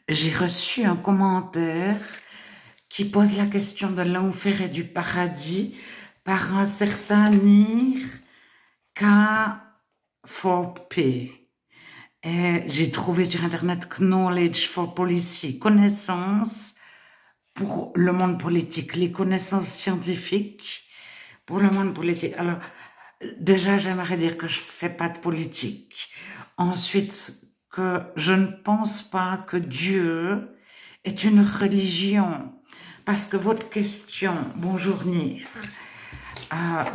J'ai reçu un commentaire qui pose la question de l'enfer et du paradis par un certain Nir K4P. Et j'ai trouvé sur Internet Knowledge for Policy, connaissances pour le monde politique, les connaissances scientifiques pour le monde politique. Alors, déjà, j'aimerais dire que je fais pas de politique. Ensuite, que je ne pense pas que Dieu est une religion. Parce que votre question, bonjour Nir,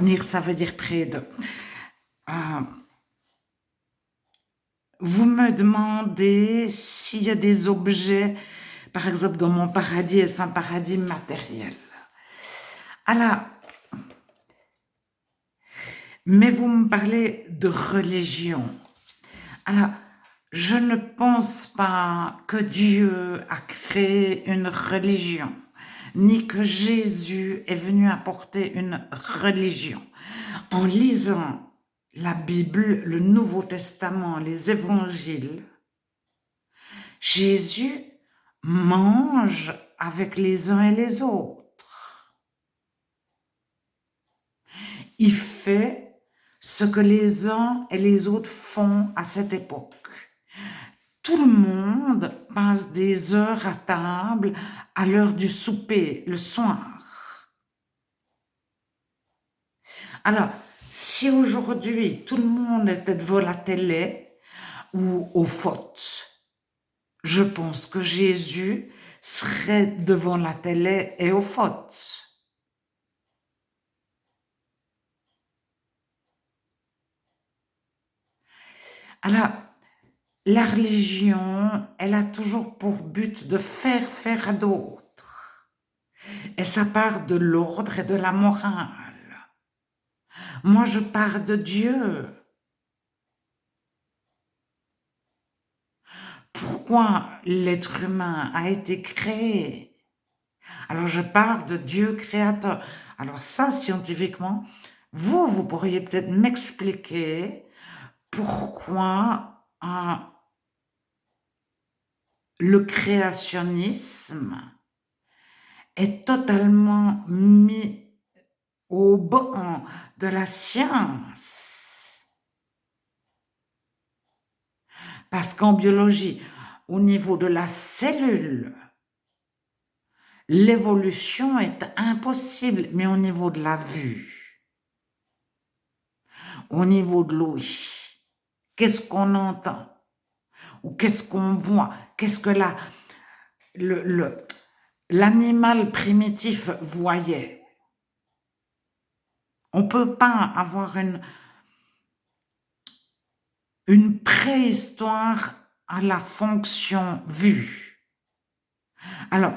Nir ça veut dire près de, vous me demandez s'il y a des objets, par exemple dans mon paradis, est-ce un paradis matériel? Alors, mais vous me parlez de religion. Alors, je ne pense pas que Dieu a créé une religion, ni que Jésus est venu apporter une religion. En lisant la Bible, le Nouveau Testament, les évangiles, Jésus mange avec les uns et les autres. Il fait ce que les uns et les autres font à cette époque. Tout le monde passe des heures à table à l'heure du souper, le soir. Alors, si aujourd'hui tout le monde était devant la télé ou aux fautes, je pense que Jésus serait devant la télé et aux fautes. Alors, la religion, elle a toujours pour but de faire à d'autres. Et ça part de l'ordre et de la morale. Moi, je pars de Dieu. Pourquoi l'être humain a été créé? Alors, je pars de Dieu créateur. Alors ça, scientifiquement, vous pourriez peut-être m'expliquer pourquoi le créationnisme est totalement mis au banc de la science. Parce qu'en biologie, au niveau de la cellule, l'évolution est impossible, mais au niveau de la vue, au niveau de l'ouïe, qu'est-ce qu'on entend? Ou qu'est-ce qu'on voit? Qu'est-ce que l'animal primitif voyait? On ne peut pas avoir une préhistoire à la fonction vue. Alors,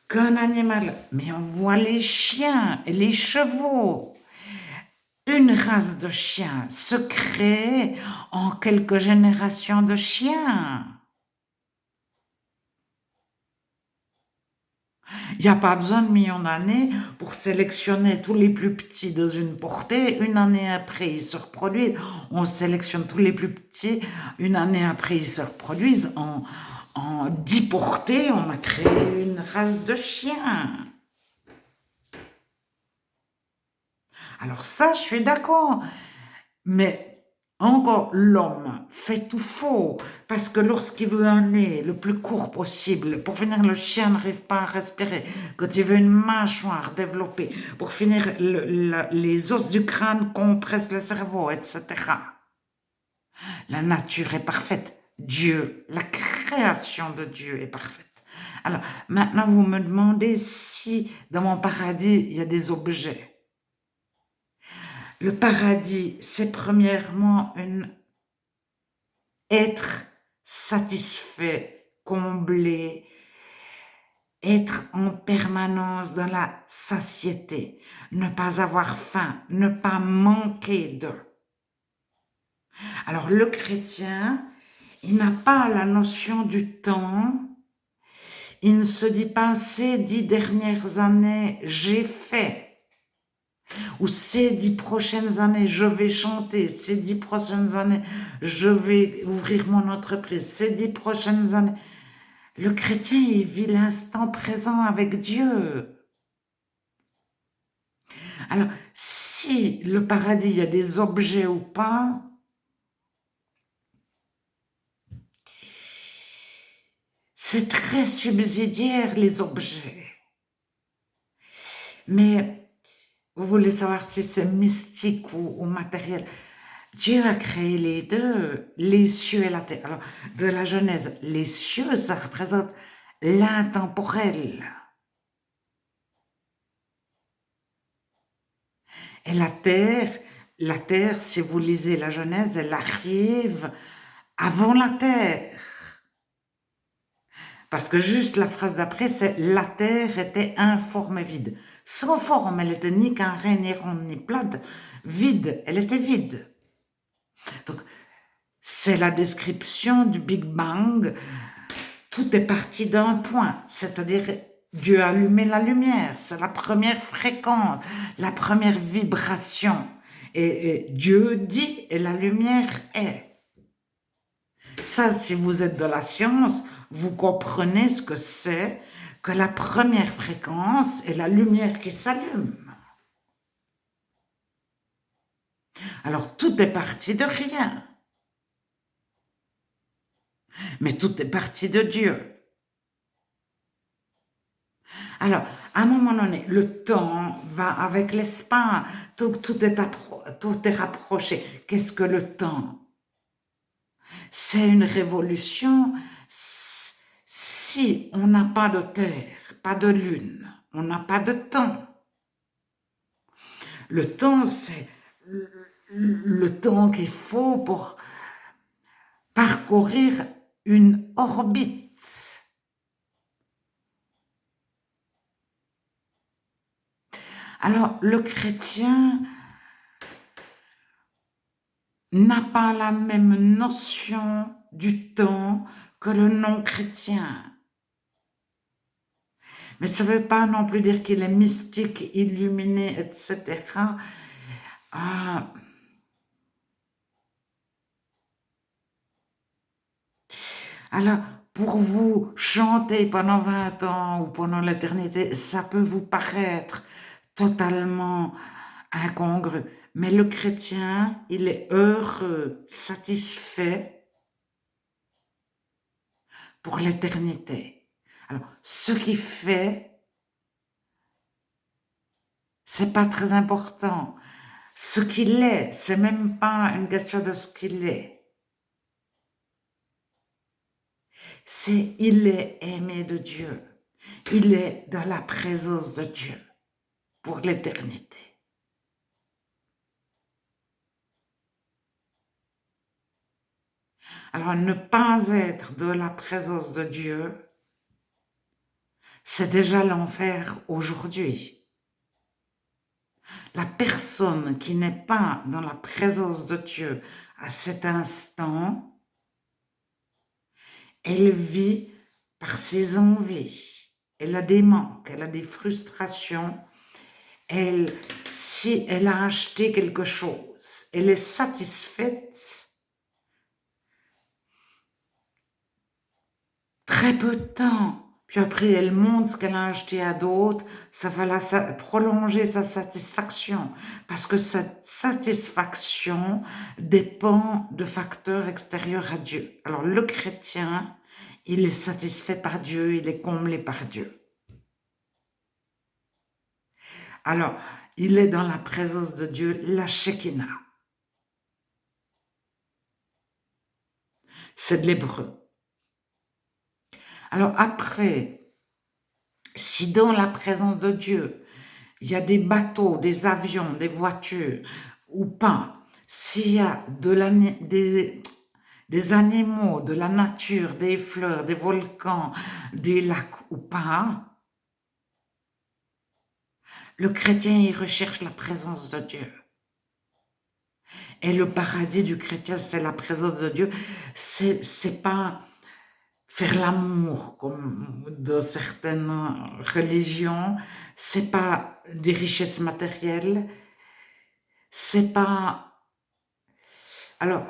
qu'un animal, mais on voit les chiens et les chevaux. Une race de chiens se crée en quelques générations de chiens. Il n'y a pas besoin de millions d'années pour sélectionner tous les plus petits dans une portée. Une année après, ils se reproduisent. On sélectionne tous les plus petits. Une année après, ils se reproduisent. En 10 portées, on a créé une race de chiens. Alors ça, je suis d'accord. Mais encore, l'homme fait tout faux, parce que lorsqu'il veut un nez le plus court possible, pour finir, le chien n'arrive pas à respirer. Quand il veut une mâchoire développée, pour finir, les os du crâne compressent le cerveau, etc. La nature est parfaite. Dieu, la création de Dieu est parfaite. Alors, maintenant, vous me demandez si dans mon paradis, il y a des objets. Le paradis, c'est premièrement être satisfait, comblé, être en permanence dans la satiété, ne pas avoir faim, ne pas manquer de. Alors le chrétien, il n'a pas la notion du temps, il ne se dit pas ces 10 dernières années, j'ai fait. Ou ces 10 prochaines années, je vais chanter. Ces 10 prochaines années, je vais ouvrir mon entreprise. Ces 10 prochaines années. Le chrétien, il vit l'instant présent avec Dieu. Alors, si le paradis, il y a des objets ou pas, c'est très subsidiaire, les objets. Mais vous voulez savoir si c'est mystique ou matériel? Dieu a créé les deux, les cieux et la terre. Alors, de la Genèse, les cieux, ça représente l'intemporel. Et la terre, si vous lisez la Genèse, elle arrive avant la terre. Parce que juste la phrase d'après, c'est la terre était informe et vide. Sans forme, elle était ni carrée, ni ronde, ni plate. Vide, elle était vide. Donc, c'est la description du Big Bang. Tout est parti d'un point, c'est-à-dire Dieu a allumé la lumière, c'est la première fréquence, la première vibration. Et Dieu dit et la lumière est. Ça, si vous êtes de la science, vous comprenez ce que c'est que la première fréquence est la lumière qui s'allume. Alors, tout est parti de rien. Mais tout est parti de Dieu. Alors, à un moment donné, le temps va avec l'espace, tout est rapproché. Qu'est-ce que le temps? C'est une révolution. Si on n'a pas de terre, pas de lune, on n'a pas de temps. Le temps, c'est le temps qu'il faut pour parcourir une orbite. Alors, le chrétien n'a pas la même notion du temps que le non-chrétien. Mais ça ne veut pas non plus dire qu'il est mystique, illuminé, etc. Ah. Alors, pour vous, chanter pendant 20 ans ou pendant l'éternité, ça peut vous paraître totalement incongru. Mais le chrétien, il est heureux, satisfait pour l'éternité. Alors, ce qu'il fait, c'est pas très important. Ce qu'il est, c'est même pas une question de ce qu'il est. C'est il est aimé de Dieu. Il est dans la présence de Dieu pour l'éternité. Alors, ne pas être de la présence de Dieu, c'est déjà l'enfer aujourd'hui. La personne qui n'est pas dans la présence de Dieu à cet instant, elle vit par ses envies. Elle a des manques, elle a des frustrations. Si elle a acheté quelque chose, elle est satisfaite très peu de temps. Puis après, elle montre ce qu'elle a acheté à d'autres, ça va prolonger sa satisfaction. Parce que cette satisfaction dépend de facteurs extérieurs à Dieu. Alors le chrétien, il est satisfait par Dieu, il est comblé par Dieu. Alors, il est dans la présence de Dieu, la Shekinah. C'est de l'hébreu. Alors après, si dans la présence de Dieu, il y a des bateaux, des avions, des voitures, ou pas, s'il y a des animaux, de la nature, des fleurs, des volcans, des lacs ou pas, le chrétien, il recherche la présence de Dieu. Et le paradis du chrétien, c'est la présence de Dieu. C'est pas faire l'amour comme de certaines religions, c'est pas des richesses matérielles, c'est pas... Alors,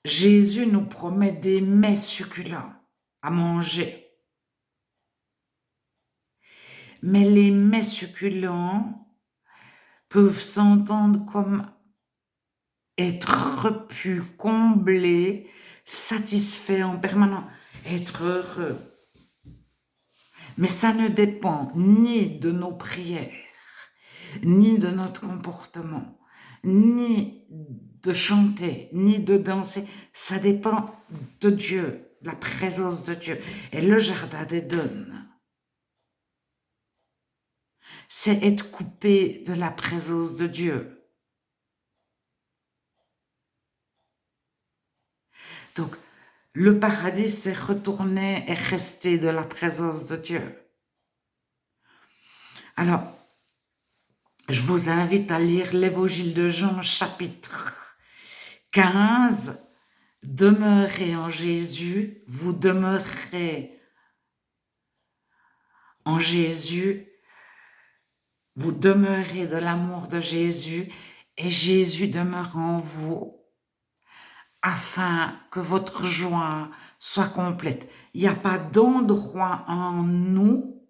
Jésus nous promet des mets succulents à manger. Mais les mets succulents peuvent s'entendre comme être repus, comblés, satisfaits en permanence, être heureux. Mais ça ne dépend ni de nos prières, ni de notre comportement, ni de chanter, ni de danser. Ça dépend de Dieu, de la présence de Dieu. Et le jardin d'Éden, c'est être coupé de la présence de Dieu. Donc, le paradis, c'est retourner et rester de la présence de Dieu. Alors, je vous invite à lire l'Évangile de Jean, chapitre 15. Demeurez en Jésus, vous demeurerez en Jésus, vous demeurez de l'amour de Jésus et Jésus demeure en vous afin que votre joie soit complète. Il n'y a pas d'endroit en nous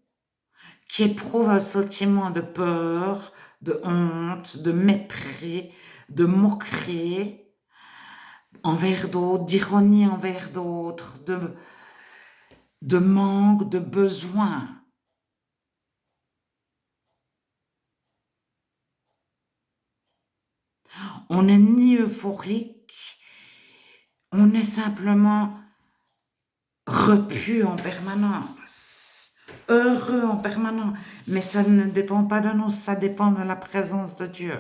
qui éprouve un sentiment de peur, de honte, de mépris, de moquerie envers d'autres, d'ironie envers d'autres, de manque, de besoin. On n'est ni euphorique, on est simplement repu en permanence, heureux en permanence. Mais ça ne dépend pas de nous, ça dépend de la présence de Dieu.